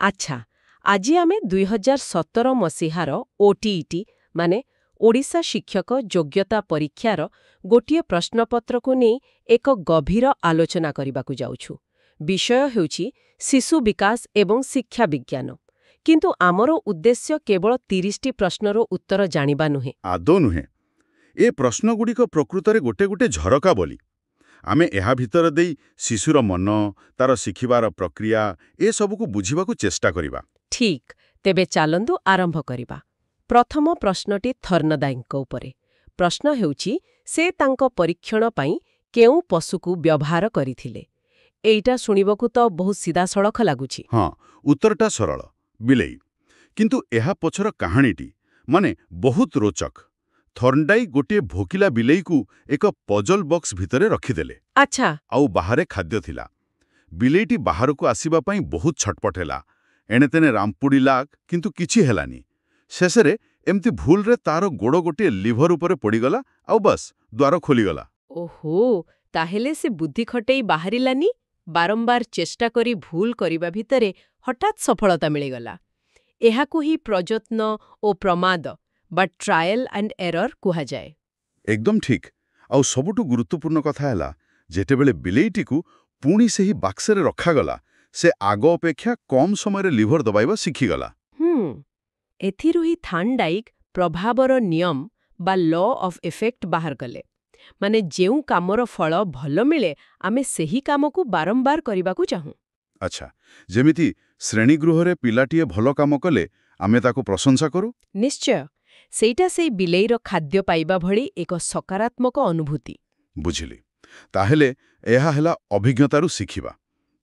ଆଚ୍ଛା, ଆଜି ଆମେ 2017 ମସିହାର OTET ମାନେ ଓଡ଼ିଶା ଶିକ୍ଷକ ଯୋଗ୍ୟତା ପରୀକ୍ଷାର ଗୋଟିଏ ପ୍ରଶ୍ନପତ୍ରକୁ ନେଇ ଏକ ଗଭୀର ଆଲୋଚନା କରିବାକୁ ଯାଉଛୁ। ବିଷୟ ହେଉଛି ଶିଶୁ ବିକାଶ ଏବଂ ଶିକ୍ଷା ବିଜ୍ଞାନ। କିନ୍ତୁ ଆମର ଉଦ୍ଦେଶ୍ୟ କେବଳ 30ଟି ପ୍ରଶ୍ନର ଉତ୍ତର ଜାଣିବା ନୁହେଁ। ଆଦୌ ନୁହେଁ। ଏ ପ୍ରଶ୍ନଗୁଡ଼ିକ ପ୍ରକୃତରେ ଗୋଟେ ଗୋଟେ ଝରକା ବୋଲି। ଆମେ ଏହା ଭିତର ଦେଇ ଶିଶୁର ମନ, ତାର ଶିଖିବାର ପ୍ରକ୍ରିୟା ଏସବୁକୁ ବୁଝିବାକୁ ଚେଷ୍ଟା କରିବା। ଠିକ୍, ତେବେ ଚାଲନ୍ତୁ ଆରମ୍ଭ କରିବା। ପ୍ରଥମ ପ୍ରଶ୍ନଟି ଥର୍ଣ୍ଣଦାଇଙ୍କ ଉପରେ। ପ୍ରଶ୍ନ ହେଉଛି, ସେ ତାଙ୍କ ପରୀକ୍ଷଣ ପାଇଁ କେଉଁ ପଶୁକୁ ବ୍ୟବହାର କରିଥିଲେ? ଏଇଟା ଶୁଣିବାକୁ ତ ବହୁତ ସିଧାସଳଖ ଲାଗୁଛି। ହଁ, ଉତ୍ତରଟା ସରଳ, ବିଲେଇ। କିନ୍ତୁ ଏହା ପଛର କାହାଣୀଟି ମାନେ ବହୁତ ରୋଚକ। ଥର୍ଣ୍ଣଡାଇ ଗୋଟିଏ ଭୋକିଲା ବିଲେଇକୁ ଏକ ପଜଲ୍ ବକ୍ସ ଭିତରେ ରଖିଦେଲେ। ଆଚ୍ଛା। ଆଉ ବାହାରେ ଖାଦ୍ୟ ଥିଲା। ବିଲେଇଟି ବାହାରକୁ ଆସିବା ପାଇଁ ବହୁତ ଛଟପଟ ହେଲା। ଏଣେତେଣେ ରାମ୍ପୁଡ଼ିଲା, କିନ୍ତୁ କିଛି ହେଲାନି। ଶେଷରେ ଏମିତି ଭୁଲରେ ତାର ଗୋଡ଼ ଗୋଟିଏ ଲିଭର ଉପରେ ପଡ଼ିଗଲା, ଆଉ ବସ୍ ଦ୍ୱାର ଖୋଲିଗଲା। ଓହୋ, ତାହେଲେ ସେ ବୁଦ୍ଧି ଖଟେଇ ବାହାରିଲାନି। ବାରମ୍ବାର ଚେଷ୍ଟା କରି ଭୁଲ କରିବା ଭିତରେ ହଠାତ୍ ସଫଳତା ମିଳିଗଲା। ଏହାକୁ ହିଁ ପ୍ରଯତ୍ନ ଓ ପ୍ରମାଦ ବା ଟ୍ରାଏଲ୍ ଆଣ୍ଡ ଏରର କୁହାଯାଏ। ଏକଦମ ଠିକ୍। ଆଉ ସବୁଠୁ ଗୁରୁତ୍ୱପୂର୍ଣ୍ଣ କଥା ହେଲା, ଯେତେବେଳେ ବିଲେଇଟିକୁ ପୁଣି ସେହି ବାକ୍ସରେ ରଖାଗଲା, ସେ ଆଗ ଅପେକ୍ଷା କମ୍ ସମୟରେ ଲିଭର ଦବାଇବା ଶିଖିଗଲା। ଏଥିରୁ ହିଁ ଥାର୍ଣ୍ଣଡାଇକ୍ ପ୍ରଭାବର ନିୟମ ବା ଲ ଅଫ୍ ଇଫେକ୍ଟ ବାହାର କଲେ। ମାନେ ଯେଉଁ କାମର ଫଳ ଭଲ ମିଳେ, ଆମେ ସେହି କାମକୁ ବାରମ୍ବାର କରିବାକୁ ଚାହୁଁ। ଆଚ୍ଛା, ଯେମିତି ଶ୍ରେଣୀଗୃହରେ ପିଲାଟିଏ ଭଲ କାମ କଲେ ଆମେ ତାକୁ ପ୍ରଶଂସା କରୁ। ନିଶ୍ଚୟ, ସେଇଟା ସେଇ ବିଲେଇର ଖାଦ୍ୟ ପାଇବା ଭଳି ଏକ ସକାରାତ୍ମକ ଅନୁଭୂତି। ବୁଝିଲି। ତାହେଲେ ଏହା ହେଲା ଅଭିଜ୍ଞତାରୁ ଶିଖିବା।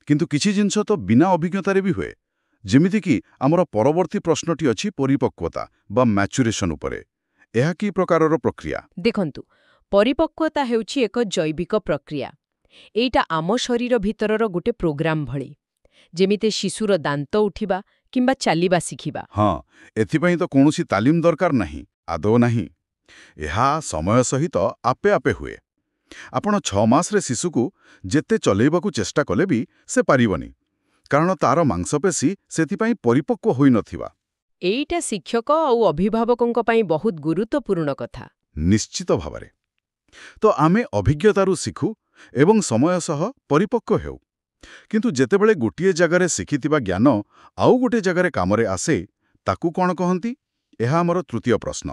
କିନ୍ତୁ କିଛି ଜିନିଷ ତ ବିନା ଅଭିଜ୍ଞତାରେ ବି ହୁଏ। ଯେମିତିକି ଆମର ପରବର୍ତ୍ତୀ ପ୍ରଶ୍ନଟି ଅଛି ପରିପକ୍ୱତା ବା ମ୍ୟାଚୁରେସନ୍ ଉପରେ। ଏହା କି ପ୍ରକାରର ପ୍ରକ୍ରିୟା? ଦେଖନ୍ତୁ, ପରିପକ୍ୱତା ହେଉଛି ଏକ ଜୈବିକ ପ୍ରକ୍ରିୟା। ଏଇଟା ଆମ ଶରୀର ଭିତରର ଗୋଟେ ପ୍ରୋଗ୍ରାମ ଭଳି। ଯେମିତି ଶିଶୁର ଦାନ୍ତ ଉଠିବା କିମ୍ବା ଚାଲିବା ଶିଖିବା। ହଁ, ଏଥିପାଇଁ ତ କୌଣସି ତାଲିମ ଦରକାର ନାହିଁ, ଆଦୌ ନାହିଁ। ଏହା ସମୟ ସହିତ ଆପେ ଆପେ ହୁଏ। ଆପଣ 6 ମାସରେ ଶିଶୁକୁ ଯେତେ ଚଲେଇବାକୁ ଚେଷ୍ଟା କଲେ ବି ସେ ପାରିବନି, କାରଣ ତାର ମାଂସପେଶୀ ସେଥିପାଇଁ ପରିପକ୍ୱ ହୋଇନଥିବା। ଏଇଟା ଶିକ୍ଷକ ଆଉ ଅଭିଭାବକଙ୍କ ପାଇଁ ବହୁତ ଗୁରୁତ୍ୱପୂର୍ଣ୍ଣ କଥା। ନିଶ୍ଚିତ ଭାବରେ। ତ ଆମେ ଅଭିଜ୍ଞତାରୁ ଶିଖୁ ଏବଂ ସମୟ ସହ ପରିପକ୍ୱ ହେଉ। କିନ୍ତୁ ଯେତେବେଳେ ଗୋଟିଏ ଜାଗାରେ ଶିଖିଥିବା ଜ୍ଞାନ ଆଉ ଗୋଟିଏ ଜାଗାରେ କାମରେ ଆସେ, ତାକୁ କ'ଣ କହନ୍ତି? ଏହା ଆମର ତୃତୀୟ ପ୍ରଶ୍ନ।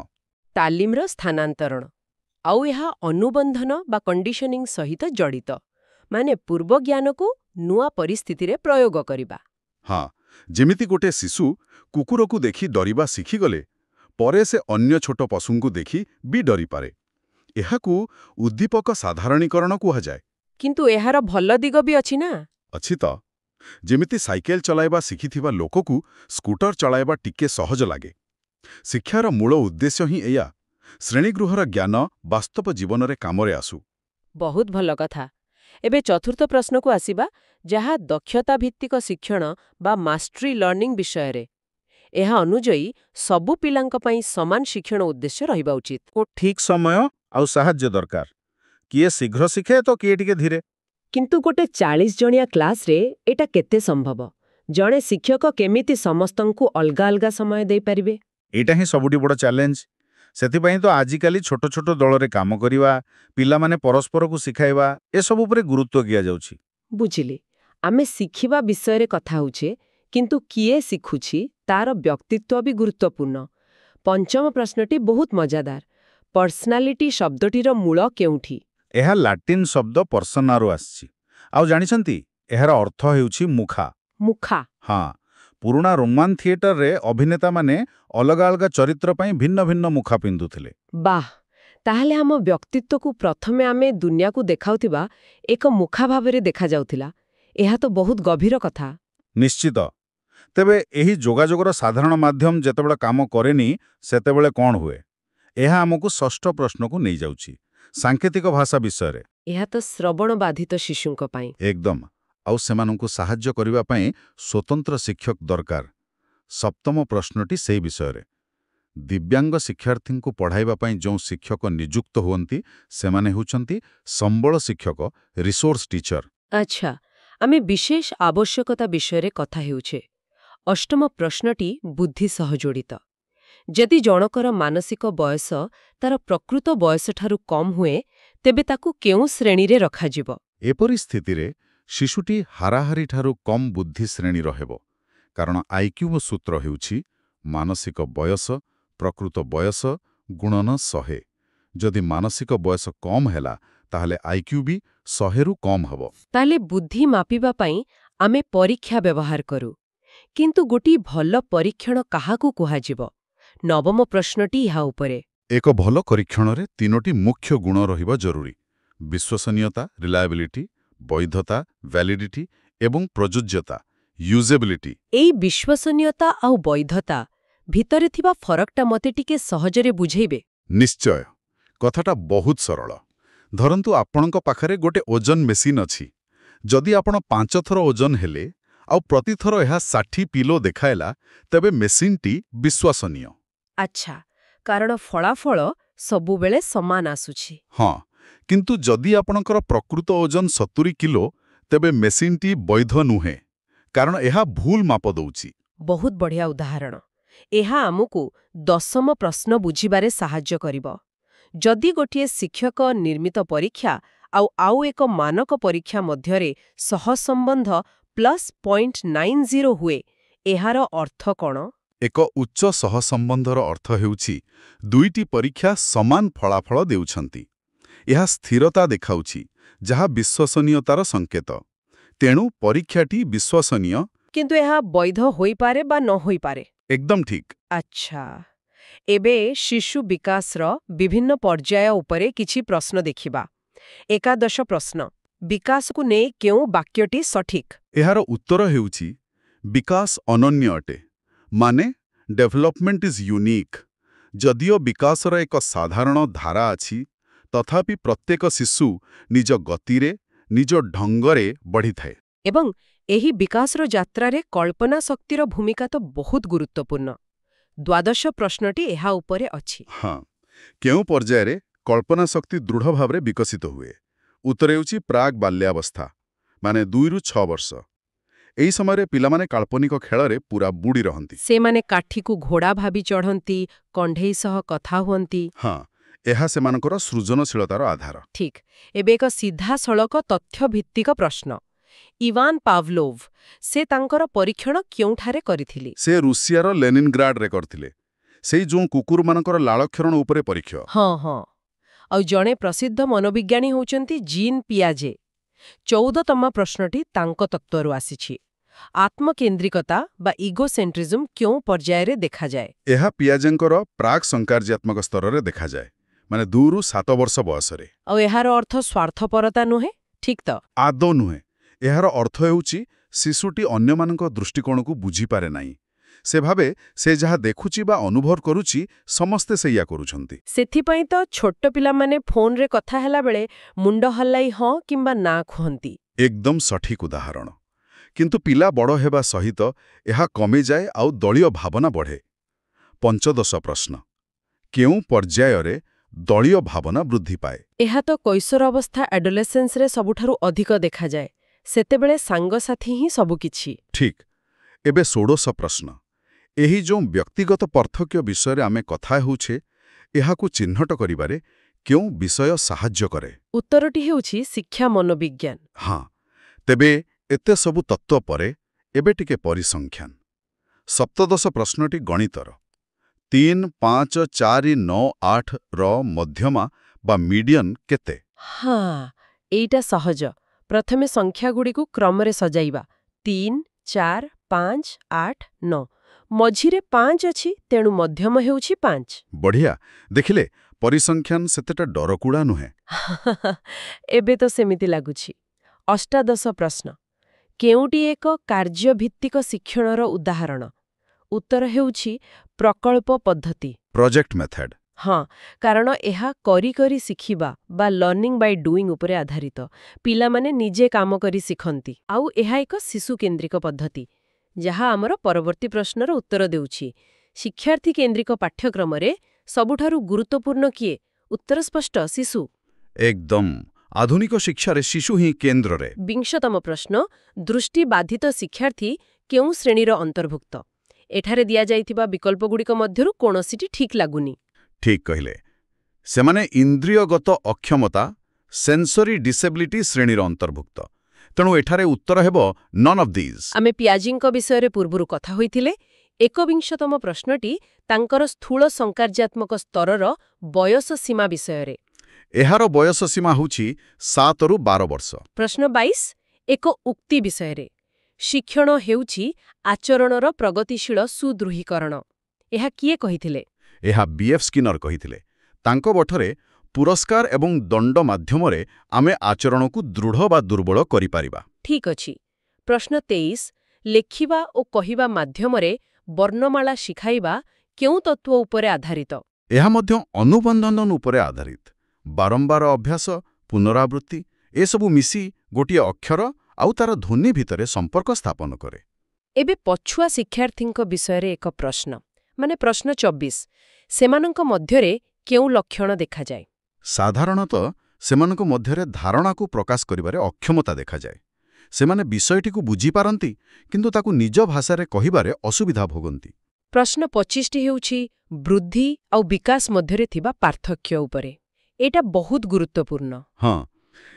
ତାଲିମର ସ୍ଥାନାନ୍ତରଣ। ଆଉ ଏହା ଅନୁବନ୍ଧନ ବା କଣ୍ଡିସନିଂ ସହିତ ଜଡ଼ିତ। ମାନେ ପୂର୍ବ ଜ୍ଞାନକୁ ନୂଆ ପରିସ୍ଥିତିରେ ପ୍ରୟୋଗ କରିବା। ହଁ, ଯେମିତି ଗୋଟେ ଶିଶୁ କୁକୁରକୁ ଦେଖି ଡରିବା ଶିଖିଗଲେ, ପରେ ସେ ଅନ୍ୟ ଛୋଟ ପଶୁଙ୍କୁ ଦେଖି ବି ଡରିପାରେ। ଏହାକୁ ଉଦ୍ଦୀପକ ସାଧାରଣୀକରଣ କୁହାଯାଏ। କିନ୍ତୁ ଏହାର ଭଲ ଦିଗ ବି ଅଛି ନା? ଅଛି ତ। ଯେମିତି ସାଇକେଲ ଚଳାଇବା ଶିଖିଥିବା ଲୋକକୁ ସ୍କୁଟର ଚଳାଇବା ଟିକେ ସହଜ ଲାଗେ। ଶିକ୍ଷାର ମୂଳ ଉଦ୍ଦେଶ୍ୟ ହିଁ ଏଇଆ, ଶ୍ରେଣୀଗୃହର ଜ୍ଞାନ ବାସ୍ତବ ଜୀବନରେ କାମରେ ଆସୁ। ବହୁତ ଭଲ କଥା। ଏବେ ଚତୁର୍ଥ ପ୍ରଶ୍ନକୁ ଆସିବା, ଯାହା ଦକ୍ଷତା ଭିତ୍ତିକ ଶିକ୍ଷଣ ବା ମାଷ୍ଟରୀ ଲର୍ଣ୍ଣିଂ ବିଷୟରେ। ଏହା ଅନୁଯାୟୀ ସବୁ ପିଲାଙ୍କ ପାଇଁ ସମାନ ଶିକ୍ଷଣ ଉଦ୍ଦେଶ୍ୟ ରହିବା ଉଚିତ। ଠିକ୍ ସମୟ ଆଉ ସାହାଯ୍ୟ ଦରକାର। କିଏ ଶୀଘ୍ର ଶିଖେ ତ କିଏ ଟିକେ ଧୀରେ। କିନ୍ତୁ ଗୋଟେ 40 ଜଣିଆ କ୍ଲାସରେ ଏଟା କେତେ ସମ୍ଭବ? ଜଣେ ଶିକ୍ଷକ କେମିତି ସମସ୍ତଙ୍କୁ ଅଲଗା ଅଲଗା ସମୟ ଦେଇପାରିବେ? ଏଇଟା ହିଁ ସବୁଠୁ ବଡ଼ ଚ୍ୟାଲେଞ୍ଜ। ସେଥିପାଇଁ ତ ଆଜିକାଲି ଛୋଟ ଛୋଟ ଦଳରେ କାମ କରିବା, ପିଲାମାନେ ପରସ୍ପରକୁ ଶିଖାଇବା, ଏସବୁ ଉପରେ ଗୁରୁତ୍ୱ ଦିଆଯାଉଛି। ବୁଝିଲି। ଆମେ ଶିଖିବା ବିଷୟରେ କଥା ହେଉଛେ, କିନ୍ତୁ କିଏ ଶିଖୁଛି ତାର ବ୍ୟକ୍ତିତ୍ୱ ବି ଗୁରୁତ୍ୱପୂର୍ଣ୍ଣ। ପଞ୍ଚମ ପ୍ରଶ୍ନଟି ବହୁତ ମଜାଦାର। ପର୍ସନାଲିଟି ଶବ୍ଦଟିର ମୂଳ କେଉଁଠି? ଏହା ଲାଟିନ୍ ଶବ୍ଦ ପର୍ସନାରୁ ଆସିଛି। ଆଉ ଜାଣିଛନ୍ତି, ଏହାର ଅର୍ଥ ହେଉଛି ମୁଖା। ମୁଖା। ହଁ, ପୁରୁଣା ରୋମାନ ଥିଏଟରରେ ଅଭିନେତାମାନେ ଅଲଗା ଅଲଗା ଚରିତ୍ର ପାଇଁ ଭିନ୍ନ ଭିନ୍ନ ମୁଖା ପିନ୍ଧୁଥିଲେ। ବାଃ, ତାହେଲେ ଆମ ବ୍ୟକ୍ତିତ୍ୱକୁ ପ୍ରଥମେ ଆମେ ଦୁନିଆକୁ ଦେଖାଉଥିବା ଏକ ମୁଖା ଭାବରେ ଦେଖାଯାଉଥିଲା। ଏହା ତ ବହୁତ ଗଭୀର କଥା। ନିଶ୍ଚିତ। ତେବେ ଏହି ଯୋଗାଯୋଗର ସାଧାରଣ ମାଧ୍ୟମ ଯେତେବେଳେ କାମ କରେନି, ସେତେବେଳେ କ'ଣ ହୁଏ? ଏହା ଆମକୁ ଷଷ୍ଠ ପ୍ରଶ୍ନକୁ ନେଇଯାଉଛି, ସାଙ୍କେତିକ ଭାଷା ବିଷୟରେ। ଏହା ତ ଶ୍ରବଣ ବାଧିତ ଶିଶୁଙ୍କ ପାଇଁ। ଏକଦମ। ଆଉ ସେମାନଙ୍କୁ ସାହାଯ୍ୟ କରିବା ପାଇଁ ସ୍ୱତନ୍ତ୍ର ଶିକ୍ଷକ ଦରକାର। ସପ୍ତମ ପ୍ରଶ୍ନଟି ସେହି ବିଷୟରେ। ଦିବ୍ୟାଙ୍ଗ ଶିକ୍ଷାର୍ଥୀଙ୍କୁ ପଢ଼ାଇବା ପାଇଁ ଯେଉଁ ଶିକ୍ଷକ ନିଯୁକ୍ତ ହୁଅନ୍ତି, ସେମାନେ ହେଉଛନ୍ତି ସମ୍ବଳ ଶିକ୍ଷକ, ରିସୋର୍ସ ଟିଚର। ଆଚ୍ଛା, ଆମେ ବିଶେଷ ଆବଶ୍ୟକତା ବିଷୟରେ କଥା ହେଉଛେ। ଅଷ୍ଟମ ପ୍ରଶ୍ନଟି ବୁଦ୍ଧି ସହ ଜଡ଼ିତ। ଯଦି ଜଣକର ମାନସିକ ବୟସ ତାର ପ୍ରକୃତ ବୟସଠାରୁ କମ୍ ହୁଏ, ତେବେ ତାକୁ କେଉଁ ଶ୍ରେଣୀରେ ରଖାଯିବ? ଏପରି ସ୍ଥିତିରେ ଶିଶୁଟି ହାରାହାରିଠାରୁ କମ୍ ବୁଦ୍ଧି ଶ୍ରେଣୀର ହେବ, କାରଣ ଆଇକ୍ୟୁ ସୂତ୍ର ହେଉଛି ମାନସିକ ବୟସ ପ୍ରକୃତ ବୟସ ଗୁଣନ 100। ଯଦି ମାନସିକ ବୟସ କମ୍ ହେଲା, ତାହେଲେ ଆଇକ୍ୟୁ ବି 100ରୁ କମ୍ ହେବ। ତାହେଲେ ବୁଦ୍ଧି ମାପିବା ପାଇଁ ଆମେ ପରୀକ୍ଷା ବ୍ୟବହାର କରୁ। କିନ୍ତୁ ଗୋଟିଏ ଭଲ ପରୀକ୍ଷଣ କାହାକୁ କୁହାଯିବ? ନବମ ପ୍ରଶ୍ନଟି ଏହା ଉପରେ। ଏକ ଭଲ ପରୀକ୍ଷଣରେ 3ଟି ମୁଖ୍ୟ ଗୁଣ ରହିବା ଜରୁରୀ: ବିଶ୍ୱସନୀୟତା ରିଲାଏବିଲିଟି, ବୈଧତା ଭ୍ୟାଲିଡିଟି ଏବଂ ପ୍ରଯୁଜ୍ୟତା ୟୁଜେବିଲିଟି। ଏଇ ବିଶ୍ୱସନୀୟତା ଆଉ ବୈଧତା ଭିତରେ ଥିବା ଫରକଟା ମୋତେ ଟିକେ ସହଜରେ ବୁଝେଇବେ? ନିଶ୍ଚୟ। କଥାଟା ବହୁତ ସରଳ। ଧରନ୍ତୁ ଆପଣଙ୍କ ପାଖରେ ଗୋଟେ ଓଜନ ମେସିନ୍ ଅଛି। ଯଦି ଆପଣ 5 ଥର ଓଜନ ହେଲେ ଆଉ ପ୍ରତିଥର ଏହା 60 କିଲୋ ଦେଖାଇଲା, ତେବେ ମେସିନ୍ଟି ବିଶ୍ୱସନୀୟ। ଆଚ୍ଛା, କାରଣ ଫଳାଫଳ ସବୁବେଳେ ସମାନ ଆସୁଛି। ହଁ, କିନ୍ତୁ ଯଦି ଆପଣଙ୍କର ପ୍ରକୃତ ଓଜନ 70 କିଲୋ, ତେବେ ମେସିନ୍ଟି ବୈଧ ନୁହେଁ, କାରଣ ଏହା ଭୁଲ ମାପ ଦଉଛି। ବହୁତ ବଢ଼ିଆ ଉଦାହରଣ। ଏହା ଆମକୁ ଦଶମ ପ୍ରଶ୍ନ ବୁଝିବାରେ ସାହାଯ୍ୟ କରିବ। ଯଦି ଗୋଟିଏ ଶିକ୍ଷକ ନିର୍ମିତ ପରୀକ୍ଷା ଆଉ ଏକ ମାନକ ପରୀକ୍ଷା ମଧ୍ୟରେ ସହସମ୍ବନ୍ଧ +0.90 ହୁଏ, ଏହାର ଅର୍ଥ କ'ଣ? ଏକ ଉଚ୍ଚ ସହସମ୍ବନ୍ଧର ଅର୍ଥ ହେଉଛି ଦୁଇଟି ପରୀକ୍ଷା ସମାନ ଫଳାଫଳ ଦେଉଛନ୍ତି। ଏହା ସ୍ଥିରତା ଦେଖାଉଛି, ଯାହା ବିଶ୍ୱସନୀୟତାର ସଂକେତ। ତେଣୁ ପରୀକ୍ଷାଟି ବିଶ୍ୱସନୀୟ। କିନ୍ତୁ ଏହା ବୈଧ ହୋଇପାରେ ବା ନ ହୋଇପାରେ। ଏକଦମ ଠିକ୍। ଆଚ୍ଛା, ଏବେ ଶିଶୁ ବିକାଶର ବିଭିନ୍ନ ପର୍ଯ୍ୟାୟ ଉପରେ କିଛି ପ୍ରଶ୍ନ ଦେଖିବା। ଏକାଦଶ ପ୍ରଶ୍ନ, ବିକାଶକୁ ନେଇ କେଉଁ ବାକ୍ୟଟି ସଠିକ୍? ଏହାର ଉତ୍ତର ହେଉଛି ବିକାଶ ଅନନ୍ୟ ଅଟେ, ମାନେ ଡେଭଲପମେଣ୍ଟ ଇଜ୍ ୟୁନିକ୍। ଯଦିଓ ବିକାଶର ଏକ ସାଧାରଣ ଧାରା ଅଛି, ତଥାପି ପ୍ରତ୍ୟେକ ଶିଶୁ ନିଜ ଗତିରେ, ନିଜ ଢଙ୍ଗରେ ବଢ଼ିଥାଏ। ଏବଂ ଏହି ବିକାଶର ଯାତ୍ରାରେ କଳ୍ପନା ଶକ୍ତିର ଭୂମିକା ତ ବହୁତ ଗୁରୁତ୍ୱପୂର୍ଣ୍ଣ। ଦ୍ୱାଦଶ ପ୍ରଶ୍ନଟି ଏହା ଉପରେ ଅଛି। ହଁ, କେଉଁ ପର୍ଯ୍ୟାୟରେ କଳ୍ପନା ଶକ୍ତି ଦୃଢ଼ ଭାବରେ ବିକଶିତ ହୁଏ? ଉତ୍ତର ହେଉଛି ପ୍ରାକ୍ ବାଲ୍ୟାବସ୍ଥା, ମାନେ 2ରୁ 6 ବର୍ଷ। ଏହି ସମୟରେ ପିଲାମାନେ କାଳ୍ପନିକ ଖେଳରେ ପୁରା ବୁଡ଼ି ରହନ୍ତି। ସେମାନେ କାଠିକୁ ଘୋଡ଼ା ଭାବି ଚଢ଼ନ୍ତି, କଣ୍ଢେଇ ସହ କଥା ହୁଅନ୍ତି। ହଁ, ଏହା ସେମାନଙ୍କର ସୃଜନଶୀଳତାର ଆଧାର। ଠିକ୍। ଏବେ ଏକ ସିଧାସଳଖ ତଥ୍ୟଭିତ୍ତିକ ପ୍ରଶ୍ନ। ଇଭାନ ପାଭଲୋଭ୍, ସେ ତାଙ୍କର ପରୀକ୍ଷଣ କେଉଁଠାରେ କରିଥିଲେ? ସେ ରୁଷିଆର ଲେନିନଗ୍ରାଡରେ କରିଥିଲେ। ସେଇ ଯେଉଁ କୁକୁରମାନଙ୍କର ଲାଳକ୍ଷରଣ ଉପରେ ପରୀକ୍ଷା। ହଁ। ଆଉ ଜଣେ ପ୍ରସିଦ୍ଧ ମନୋବିଜ୍ଞାନୀ ହେଉଛନ୍ତି ଜିନ୍ ପିଆଜେ। 14ତମ ପ୍ରଶ୍ନଟି ତାଙ୍କ ତତ୍ତ୍ୱରୁ ଆସିଛି। ଆତ୍ମକେନ୍ଦ୍ରିକତା ବା ଇଗୋସେଣ୍ଟ୍ରିଜମ୍ କେଉଁ ପର୍ଯ୍ୟାୟରେ ଦେଖାଯାଏ? ଏହା ପିଆଜେଙ୍କର ପ୍ରାକ୍ ସଂକାର୍ଯ୍ୟାତ୍ମକ ସ୍ତରରେ ଦେଖାଯାଏ, ମାନେ 2ରୁ 7 ବର୍ଷ ବୟସରେ। ଆଉ ଏହାର ଅର୍ଥ ସ୍ୱାର୍ଥପରତା ନୁହେଁ, ଠିକ୍ ତ? ଆଦୌ ନୁହେଁ। ଏହାର ଅର୍ଥ ହେଉଛି ଶିଶୁଟି ଅନ୍ୟମାନଙ୍କ ଦୃଷ୍ଟିକୋଣକୁ ବୁଝିପାରେ ନାହିଁ। ସେ ଭାବେ ସେ ଯାହା ଦେଖୁଛି ବା ଅନୁଭବ କରୁଛି, ସମସ୍ତେ ସେଇଆ କରୁଛନ୍ତି। ସେଥିପାଇଁ ତ ଛୋଟ ପିଲାମାନେ ଫୋନରେ କଥା ହେଲାବେଳେ ମୁଣ୍ଡ ହଲାଇ ହଁ କିମ୍ବା ନା କୁହନ୍ତି। ଏକଦମ ସଠିକ୍ ଉଦାହରଣ। କିନ୍ତୁ ପିଲା ବଡ଼ ହେବା ସହିତ ଏହା କମିଯାଏ ଆଉ ଦଳୀୟ ଭାବନା ବଢ଼େ। ପଞ୍ଚଦଶ ପ୍ରଶ୍ନ, କେଉଁ ପର୍ଯ୍ୟାୟରେ ଦଳୀୟ ଭାବନା ବୃଦ୍ଧି ପାଏ? ଏହା ତ କୈଶୋର ଅବସ୍ଥା ଆଡୋଲେସେନ୍ସରେ ସବୁଠାରୁ ଅଧିକ ଦେଖାଯାଏ। ସେତେବେଳେ ସାଙ୍ଗସାଥୀ ହିଁ ସବୁକିଛି। ଠିକ୍। ଏବେ ଷୋଡ଼ଶ ପ୍ରଶ୍ନ, ଏହି ଯେଉଁ ବ୍ୟକ୍ତିଗତ ପାର୍ଥକ୍ୟ ବିଷୟରେ ଆମେ କଥା ହେଉଛେ, ଏହାକୁ ଚିହ୍ନଟ କରିବାରେ କେଉଁ ବିଷୟ ସାହାଯ୍ୟ କରେ? ଉତ୍ତରଟି ହେଉଛି ଶିକ୍ଷା ମନୋବିଜ୍ଞାନ। ହଁ, ତେବେ ଏତେ ସବୁ ତତ୍ତ୍ୱ ପରେ ଏବେ ଟିକେ ପରିସଂଖ୍ୟାନ। ସପ୍ତଦଶ ପ୍ରଶ୍ନଟି ଗଣିତର। 3, 5, 4, 9, 8ର ମଧ୍ୟମା ବା ମିଡିୟନ୍ କେତେ? ହଁ, ଏଇଟା ସହଜ। ପ୍ରଥମେ ସଂଖ୍ୟାଗୁଡ଼ିକୁ କ୍ରମରେ ସଜାଇବା। 3, 4, 5, 8, 9। ମଝିରେ 5 ଅଛି, ତେଣୁ ମଧ୍ୟମ ହେଉଛି 5। ବଢ଼ିଆ। ଦେଖିଲେ, ପରିସଂଖ୍ୟାନ ସେତେଟା ଡରକୁଡ଼ା ନୁହେଁ। ଏବେ ତ ସେମିତି ଲାଗୁଛି। ଅଷ୍ଟାଦଶ ପ୍ରଶ୍ନ, କେଉଁଟି ଏକ କାର୍ଯ୍ୟଭିତ୍ତିକ ଶିକ୍ଷଣର ଉଦାହରଣ? ଉତ୍ତର ହେଉଛି ପ୍ରକଳ୍ପ ପଦ୍ଧତି। Project method. ହଁ, କାରଣ ଏହା କରି କରି ଶିଖିବା ବା ଲର୍ଣ୍ଣିଂ ବାଇ ଡୁଇଂ ଉପରେ ଆଧାରିତ। ପିଲାମାନେ ନିଜେ କାମ କରି ଶିଖନ୍ତି। ଆଉ ଏହା ଏକ ଶିଶୁକେନ୍ଦ୍ରିକ ପଦ୍ଧତି, ଯାହା ଆମର ପରବର୍ତ୍ତୀ ପ୍ରଶ୍ନର ଉତ୍ତର ଦେଉଛି। ଶିକ୍ଷାର୍ଥୀ କେନ୍ଦ୍ରିକ ପାଠ୍ୟକ୍ରମରେ ସବୁଠାରୁ ଗୁରୁତ୍ୱପୂର୍ଣ୍ଣ କିଏ? ଉତ୍ତର ସ୍ପଷ୍ଟ, ଶିଶୁ। ଏକଦମ। ଆଧୁନିକ ଶିକ୍ଷାରେ ଶିଶୁ ହିଁ କେନ୍ଦ୍ରରେ। ବିଂଶତମ ପ୍ରଶ୍ନ, ଦୃଷ୍ଟିବାଧିତ ଶିକ୍ଷାର୍ଥୀ କେଉଁ ଶ୍ରେଣୀର ଅନ୍ତର୍ଭୁକ୍ତ? ଏଠାରେ ଦିଆଯାଇଥିବା ବିକଳ୍ପଗୁଡ଼ିକ ମଧ୍ୟରୁ କୌଣସିଟି ଠିକ୍ ଲାଗୁନି। ଠିକ୍ କହିଲେ। ସେମାନେ ଇନ୍ଦ୍ରିୟଗତ ଅକ୍ଷମତା ସେନ୍ସରି ଡିସେବିଲିଟି ଶ୍ରେଣୀର ଅନ୍ତର୍ଭୁକ୍ତ। ତେଣୁ ଏଠାରେ ଉତ୍ତର ହେବ ନନ୍ ଅଫ୍ ଦିଜ୍। ଆମେ ପିଆଜିଙ୍କ ବିଷୟରେ ପୂର୍ବରୁ କଥା ହୋଇଥିଲେ। ଏକବିଂଶତମ ପ୍ରଶ୍ନଟି ତାଙ୍କର ସ୍ଥୂଳ ସଂକାର୍ଯ୍ୟାତ୍ମକ ସ୍ତରର ବୟସ ସୀମା ବିଷୟରେ। ଏହାର ବୟସ ସୀମା ହେଉଛି 7ରୁ 12 ବର୍ଷ। ପ୍ରଶ୍ନ 22 ଏକ ଉକ୍ତି ବିଷୟରେ। ଶିକ୍ଷଣ ହେଉଛି ଆଚରଣର ପ୍ରଗତିଶୀଳ ସୁଦୃଢ଼ୀକରଣ। ଏହା କିଏ କହିଥିଲେ? ଏହା B.F. ସ୍କିନର କହିଥିଲେ। ତାଙ୍କ ମଠରେ ପୁରସ୍କାର ଏବଂ ଦଣ୍ଡ ମାଧ୍ୟମରେ ଆମେ ଆଚରଣକୁ ଦୃଢ଼ ବା ଦୁର୍ବଳ କରିପାରିବା। ଠିକ୍ ଅଛି। ପ୍ରଶ୍ନ 23 ଲେଖିବା ଓ କହିବା ମାଧ୍ୟମରେ ବର୍ଣ୍ଣମାଳା ଶିଖାଇବା କେଉଁ ତତ୍ତ୍ୱ ଉପରେ ଆଧାରିତ? ଏହା ମଧ୍ୟ ଅନୁବନ୍ଧନ ଉପରେ ଆଧାରିତ। ବାରମ୍ବାର ଅଭ୍ୟାସ, ପୁନରାବୃତ୍ତି ଏସବୁ ମିଶି ଗୋଟିଏ ଅକ୍ଷର ଆଉ ତାର ଧ୍ୱନି ଭିତରେ ସମ୍ପର୍କ ସ୍ଥାପନ କରେ। ଏବେ ପଛୁଆ ଶିକ୍ଷାର୍ଥୀଙ୍କ ବିଷୟରେ ଏକ ପ୍ରଶ୍ନ, ମାନେ ପ୍ରଶ୍ନ 24 ସେମାନଙ୍କ ମଧ୍ୟରେ କେଉଁ ଲକ୍ଷଣ ଦେଖାଯାଏ? ସାଧାରଣତଃ ସେମାନଙ୍କ ମଧ୍ୟରେ ଧାରଣାକୁ ପ୍ରକାଶ କରିବାରେ ଅକ୍ଷମତା ଦେଖାଯାଏ। ସେମାନେ ବିଷୟଟିକୁ ବୁଝିପାରନ୍ତି କିନ୍ତୁ ତାକୁ ନିଜ ଭାଷାରେ କହିବାରେ ଅସୁବିଧା ଭୋଗନ୍ତି। ପ୍ରଶ୍ନ 25ଟି ହେଉଛି ବୃଦ୍ଧି ଆଉ ବିକାଶ ମଧ୍ୟରେ ଥିବା ପାର୍ଥକ୍ୟ ଉପରେ। ଏଇଟା ବହୁତ ଗୁରୁତ୍ୱପୂର୍ଣ୍ଣ। ହଁ,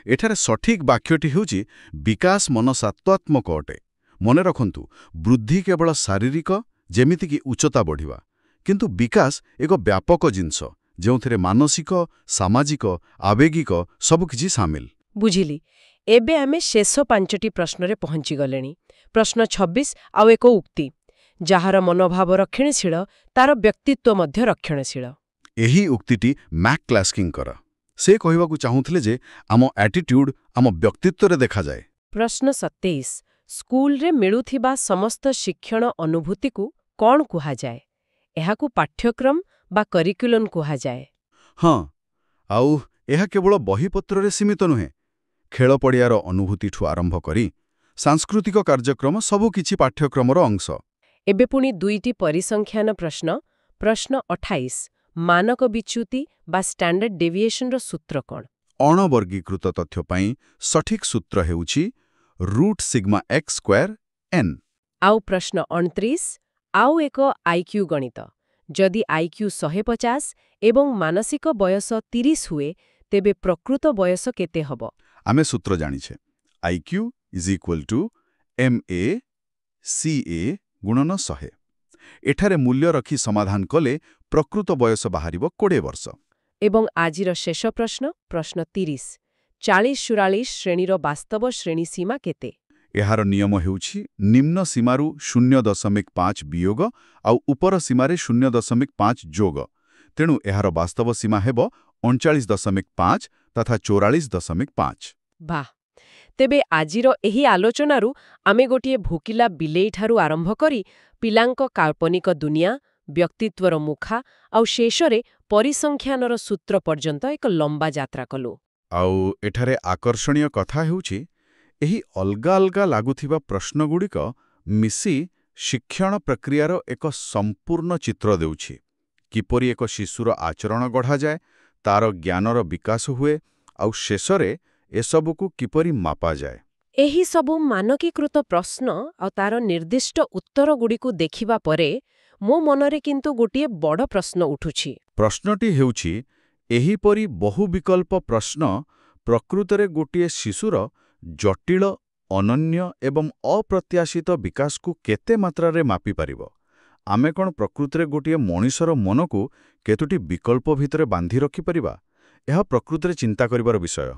ଏଠାରେ ସଠିକ୍ ବାକ୍ୟଟି ହେଉଛି ବିକାଶ ମନସାତ୍ୱାତ୍ମକ ଅଟେ। ମନେ ରଖନ୍ତୁ, ବୃଦ୍ଧି କେବଳ ଶାରୀରିକ, ଯେମିତିକି ଉଚ୍ଚତା ବଢ଼ିବା, କିନ୍ତୁ ବିକାଶ ଏକ ବ୍ୟାପକ ଜିନିଷ ଯେଉଁଥିରେ ମାନସିକ, ସାମାଜିକ, ଆବେଗିକ ସବୁକିଛି ସାମିଲ। ବୁଝିଲି। ଏବେ ଆମେ ଶେଷ 5ଟି ପ୍ରଶ୍ନରେ ପହଞ୍ଚିଗଲେଣି। ପ୍ରଶ୍ନ 26 ଆଉ ଏକ ଉକ୍ତି, ଯାହାର ମନୋଭାବ ରକ୍ଷଣଶୀଳ ତାର ବ୍ୟକ୍ତିତ୍ୱ ମଧ୍ୟ ରକ୍ଷଣଶୀଳ। ଏହି ଉକ୍ତିଟି ମ୍ୟାକ୍ କ୍ଲାସ୍କିଙ୍କର। ସେ କହିବାକୁ ଚାହୁଁଥିଲେ ଯେ ଆମ ଆଟିଟ୍ୟୁଡ୍ ଆମ ବ୍ୟକ୍ତିତ୍ୱରେ ଦେଖାଯାଏ। ପ୍ରଶ୍ନ 27 ସ୍କୁଲରେ ମିଳୁଥିବା ସମସ୍ତ ଶିକ୍ଷଣ ଅନୁଭୂତିକୁ କ'ଣ କୁହାଯାଏ? ଏହାକୁ ପାଠ୍ୟକ୍ରମ ବା କରିକ୍ୟୁଲମ୍ କୁହାଯାଏ। ହଁ, ଆଉ ଏହା କେବଳ ବହିପତ୍ରରେ ସୀମିତ ନୁହେଁ। ଖେଳ ପଡ଼ିଆର ଅନୁଭୂତିଠୁ ଆରମ୍ଭ କରି ସାଂସ୍କୃତିକ କାର୍ଯ୍ୟକ୍ରମ ସବୁକିଛି ପାଠ୍ୟକ୍ରମର ଅଂଶ। ଏବେ ପୁଣି 2ଟି ପରିସଂଖ୍ୟାନ ପ୍ରଶ୍ନ। ପ୍ରଶ୍ନ 28 ମାନକ ବିଚ୍ୟୁତି ବା ଷ୍ଟାଣ୍ଡାର୍ଡ ଡେଭିଏସନର ସୂତ୍ର କ'ଣ? ଅଣବର୍ଗୀକୃତ ତଥ୍ୟ ପାଇଁ ସଠିକ୍ ସୂତ୍ର ହେଉଛି √σx²n। ଆଉ ପ୍ରଶ୍ନ 29 ଆଉ ଏକ ଆଇକ୍ୟୁ ଗଣିତ। ଯଦି ଆଇକ୍ୟୁ 150 ଏବଂ ମାନସିକ ବୟସ 30 ହୁଏ, ତେବେ ପ୍ରକୃତ ବୟସ କେତେ ହେବ? ଆମେ ସୂତ୍ର ଜାଣିଛେ। IQ = MA/CA × 100। ଏଠାରେ ମୂଲ୍ୟ ରଖି ସମାଧାନ କଲେ ପ୍ରକୃତ ବୟସ ବାହାରିବ 20 ବର୍ଷ। ଏବଂ ଆଜିର ଶେଷ ପ୍ରଶ୍ନ, ପ୍ରଶ୍ନ 30 40-44 ଶ୍ରେଣୀର ବାସ୍ତବ ଶ୍ରେଣୀ ସୀମା କେତେ? ଏହାର ନିୟମ ହେଉଛି ନିମ୍ନ ସୀମାରୁ 0.5 ବିୟୋଗ ଆଉ ଉପର ସୀମାରେ 0.5 ଯୋଗ। ତେଣୁ ଏହାର ବାସ୍ତବ ସୀମା ହେବ 39.5 ତଥା 44.5। ବାଃ! ତେବେ ଆଜିର ଏହି ଆଲୋଚନାରୁ ଆମେ ଗୋଟିଏ ଭୋକିଲା ବିଲେଇଠାରୁ ଆରମ୍ଭ କରି ପିଲାଙ୍କ କାଳ୍ପନିକ ଦୁନିଆ, ବ୍ୟକ୍ତିତ୍ୱର ମୁଖା ଆଉ ଶେଷରେ ପରିସଂଖ୍ୟାନର ସୂତ୍ର ପର୍ଯ୍ୟନ୍ତ ଏକ ଲମ୍ବା ଯାତ୍ରା କଲୁ। ଆଉ ଏଠାରେ ଆକର୍ଷଣୀୟ କଥା ହେଉଛି ଏହି ଅଲଗା ଅଲଗା ଲାଗୁଥିବା ପ୍ରଶ୍ନଗୁଡ଼ିକ ମିଶି ଶିକ୍ଷଣ ପ୍ରକ୍ରିୟାର ଏକ ସମ୍ପୂର୍ଣ୍ଣ ଚିତ୍ର ଦେଉଛି। କିପରି ଏକ ଶିଶୁର ଆଚରଣ ଗଢ଼ାଯାଏ, ତାର ଜ୍ଞାନର ବିକାଶ ହୁଏ, ଆଉ ଶେଷରେ ଏସବୁକୁ କିପରି ମାପାଯାଏ। ଏହି ସବୁ ମାନକୀକୃତ ପ୍ରଶ୍ନ ଆଉ ତାର ନିର୍ଦ୍ଦିଷ୍ଟ ଉତ୍ତରଗୁଡ଼ିକୁ ଦେଖିବା ପରେ ମୋ ମନରେ କିନ୍ତୁ ଗୋଟିଏ ବଡ଼ ପ୍ରଶ୍ନ ଉଠୁଛି। ପ୍ରଶ୍ନଟି ହେଉଛି, ଏହିପରି ବହୁ ବିକଳ୍ପ ପ୍ରଶ୍ନ ପ୍ରକୃତରେ ଗୋଟିଏ ଶିଶୁର ଜଟିଳ, ଅନନ୍ୟ ଏବଂ ଅପ୍ରତ୍ୟାଶିତ ବିକାଶକୁ କେତେ ମାତ୍ରାରେ ମାପିପାରିବ? ଆମେ କ'ଣ ପ୍ରକୃତରେ ଗୋଟିଏ ମଣିଷର ମନକୁ କେତୋଟି ବିକଳ୍ପ ଭିତରେ ବାନ୍ଧି ରଖିପାରିବା? ଏହା ପ୍ରକୃତରେ ଚିନ୍ତା କରିବାର ବିଷୟ।